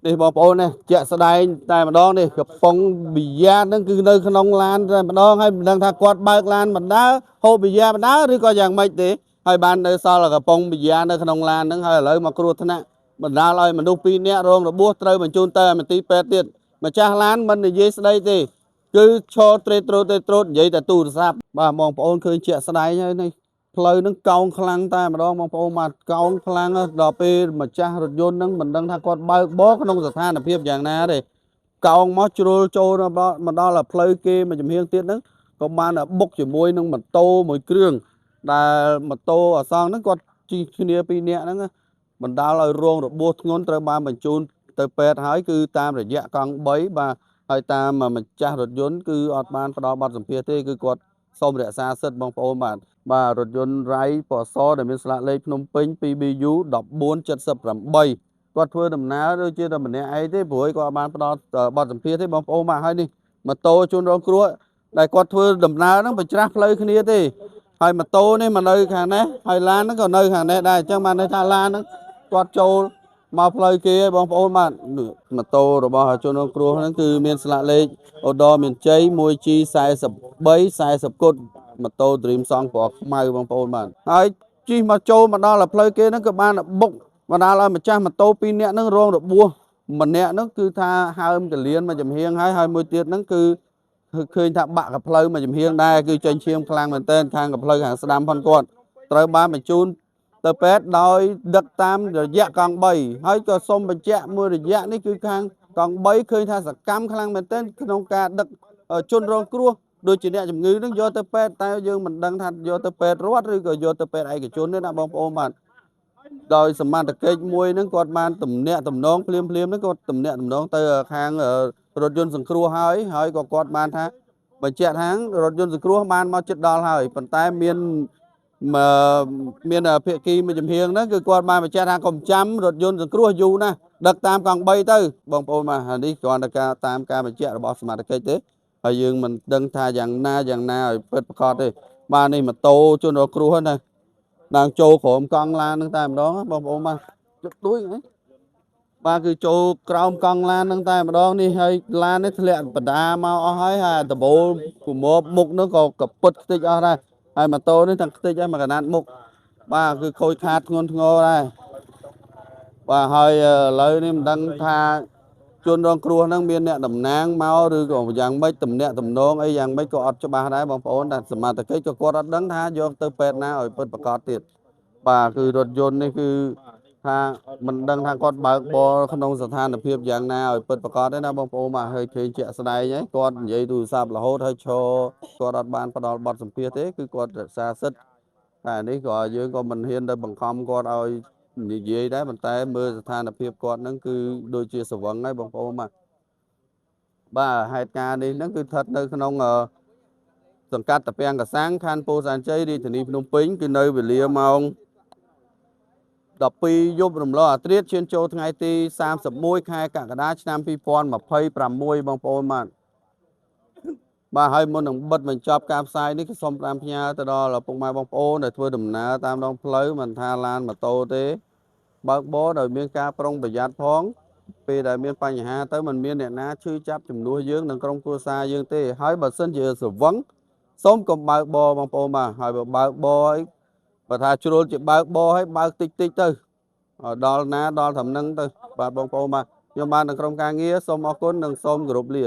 នេះបងប្អូននេះជាក់ស្ដែងតែម្ដងនេះកំប៉ុងប៊ីយ៉ាហ្នឹងគឺនៅក្នុងឡានតែម្ដងហើយមិនដឹងថាគាត់បើកឡានបណ្ដើហូបប៊ីយ៉ាបណ្ដើឬក៏យ៉ាងម៉េចទេហើយបាននៅសល់កំប៉ុងប៊ីយ៉ានៅក្នុងឡានហ្នឹងហើយឥឡូវមកគ្រោះថ្នាក់បណ្ដាលឲ្យមនុស្ស2នាក់រងរបួសត្រូវបញ្ជូនទៅមន្ទីរពេទ្យទៀតម្ចាស់ឡានមិននិយាយស្ដីទេគឺឈរត្រេតត្រោតនិយាយតែទូរស័ព្ទបាទបងប្អូនឃើញជាក់ស្ដែងហើយនេះផ្លូវហ្នឹងកោងខ្លាំងតែម្ដងបងប្អូនបាទកោងខ្លាំងដល់ពេលម្ចាស់រថយន្តហ្នឹងមិនដឹងថាគាត់បើកបរក្នុងស្ថានភាពយ៉ាងណាទេកោងមកជ្រុលចូលមកដល់ផ្លូវគេមួយចំហៀងទៀតហ្នឹងក៏បានបុកជាមួយនឹងម៉ូតូមួយគ្រឿងដែលម៉ូតូអសងហ្នឹងគាត់ជិះគ្នា2នាក់ហ្នឹងបណ្ដាលឲ្យរងរបួសធ្ងន់ត្រូវបានបញ្ជូនទៅពេទ្យហើយគឺតាមរយៈកង់3បាទហើយតាមម្ចាស់រថយន្តគឺអត់បានផ្ដល់បទសម្ភាសន៍ទេគឺគាត់សូមរក្សាសិទ្ធិបងប្អូនបាទរថយន្តរ៉ៃពណ៌សដែលមានស្លាកលេខភ្នំពេញ 2BU 1478គាត់ធ្វើដំណើរដូចជាតែម្នាក់ឯងទេព្រោះគាត់អត់បានផ្ដល់បទសម្ភាសន៍ទេបងប្អូនបាទហើយនេះម៉ូតូជនរងគ្រោះដែលគាត់ធ្វើដំណើរហ្នឹងបញ្ច្រាស់ផ្លូវគ្នាទេហើយម៉ូតូនេះមកនៅខាងនេះហើយឡានហ្នឹងក៏នៅខាងនេះដែរអញ្ចឹងបានន័យថាឡានហ្នឹងគាត់ចូលមកផ្លូវគេបងប្អូនបាទម៉ូតូរបស់ជនរងគ្រោះហ្នឹងគឺមានស្លាកលេខអូដមានជ័យ 1G43 40គុតម៉ូតូ Dream Song ពណ៌ខ្មៅបងប្អូនបាទហើយជិះមកចូលមកដល់ផ្លូវគេហ្នឹងក៏បានបុកបណ្ដាលឲ្យម្ចាស់ម៉ូតូ2នាក់ហ្នឹងរងរបួសម្នាក់ហ្នឹងគឺថាហើមកលៀនមកចំហៀងហើយមួយទៀតហ្នឹងគឺឃើញថាបាក់កផ្លូវមកចំហៀងដែរគឺចេញឈាមខ្លាំងមែនទែនខាងកផ្លូវខាងស្ដាំផងគាត់ត្រូវបានបញ្ជូនទៅពេទ្យដោយដឹកតាមរយៈកង់3ហើយក៏សូមបញ្ជាក់មួយរយៈនេះគឺខាងកង់3ឃើញថាសកម្មខ្លាំងមែនទែនក្នុងការដឹកជនរងគ្រោះដូចជាអ្នកជំងឺនឹងយកទៅពេទ្យតែយើងមិនដឹងថាយកទៅពេទ្យរដ្ឋឬក៏យកទៅពេទ្យឯកជនទេណាបងប្អូនបាទដោយសមត្ថកិច្ចមួយហ្នឹងគាត់បានទំនាក់ទំនងភ្លាមហ្នឹងគាត់ទំនាក់ទំនងទៅខាងរថយន្តសង្គ្រោះហើយក៏គាត់បានថាបញ្ជាក់ថារថយន្តសង្គ្រោះបានមកជិតដល់ហើយប៉ុន្តែមានភាគីមួយចំហៀងហ្នឹងគឺគាត់បានបញ្ជាក់ថាកុំចាំរថយន្តសង្គ្រោះយូរណាស់ដឹកតាមកង់3ទៅបងប្អូនបាទនេះគ្រាន់តែការតាមការបញ្ជាក់របស់សមត្ថកិច្ចទេហើយយើងមិនដឹងថាយ៉ាងណាឲ្យពិតប្រាកដទេបាទនេះម៉ូតូជនរងគ្រោះណាđangចូលក្រុមកង់ឡានហ្នឹងតែម្ដងបងប្អូនបាទជុកទួយហ្នឹងបាទគឺចូលក្រោមកង់ឡានហ្នឹងតែម្ដងនេះហើយឡាននេះធ្លាក់បដាមកអស់ហើយដបូលគមប់មុខហ្នឹងក៏កពុតខ្ទេចអស់ដែរហើយម៉ូតូនេះទាំងខ្ទេចហើយមួយកណាត់មុខបាទគឺខូចខាតធ្ងន់ធ្ងរដែរបាទហើយឥឡូវនេះមិនដឹងថាជនរងគ្រោះហ្នឹងមានអ្នកតំណាងមកឬក៏យ៉ាងម៉េចទំនាក់ទំនងអីយ៉ាងម៉េចក៏អត់ច្បាស់ដែរបងប្អូនតែសមត្ថកិច្ចក៏គាត់អត់ដឹងថាយកទៅពេទ្យណាឲ្យពិតប្រាកដទៀតបាទគឺរថយន្តនេះគឺថាមិនដឹងថាគាត់បើកបរក្នុងស្ថានភាពយ៉ាងណាឲ្យពិតប្រាកដទេណាបងប្អូនបាទហើយឃើញជាក់ស្ដែងហើយគាត់និយាយទូរស័ព្ទរហូតហើយឈរគាត់អត់បានផ្ដល់បទសម្ភាសន៍ទេគឺគាត់រក្សាសិទ្ធិតែនេះក៏យើងក៏មិនហ៊ានទៅបង្ខំគាត់ឲ្យនិយាយដែរប៉ុន្តែមើលស្ថានភាពគាត់ហ្នឹងគឺដូចជាស្រវឹងហើយបងប្អូនបាទហេតុការណ៍នេះហ្នឹងគឺស្ថិតនៅក្នុងសង្កាត់តាពាំងកសាំងខណ្ឌពោធិ៍សែនជ័យរាជធានីភ្នំពេញគឺនៅវេលាម៉ោង12យប់រំលងអាធ្រាត្រឈានចូលថ្ងៃទី31ខែកក្កដាឆ្នាំ2026បងប្អូនបាទហើយមុននឹងបិទបញ្ចប់ការផ្សាយនេះគឺសូមតាមផ្ញើទៅដល់ឪពុកម៉ែបងប្អូនដែលធ្វើដំណើរតាមដងផ្លូវមិនថាឡានម៉ូតូទេបើកបរដោយមានការប្រុងប្រយ័ត្នផងពេលដែលមានបញ្ហាទៅមិនមានអ្នកណាឈឺចាប់ជំនួសយើងនិងក្រុមគ្រួសារយើងទេហើយបើសិនជាស្រវឹងសូមកុំបើកបរបងប្អូនបាទហើយបើកបរឲ្យបើថាជ្រុលជាបើកបរឲ្យបើកតិចទៅដល់ណាដល់ត្រឹមហ្នឹងទៅបាទបងប្អូនបាទខ្ញុំបាននៅក្រុមការងារសូមអរគុណនិងសូមគោរពលា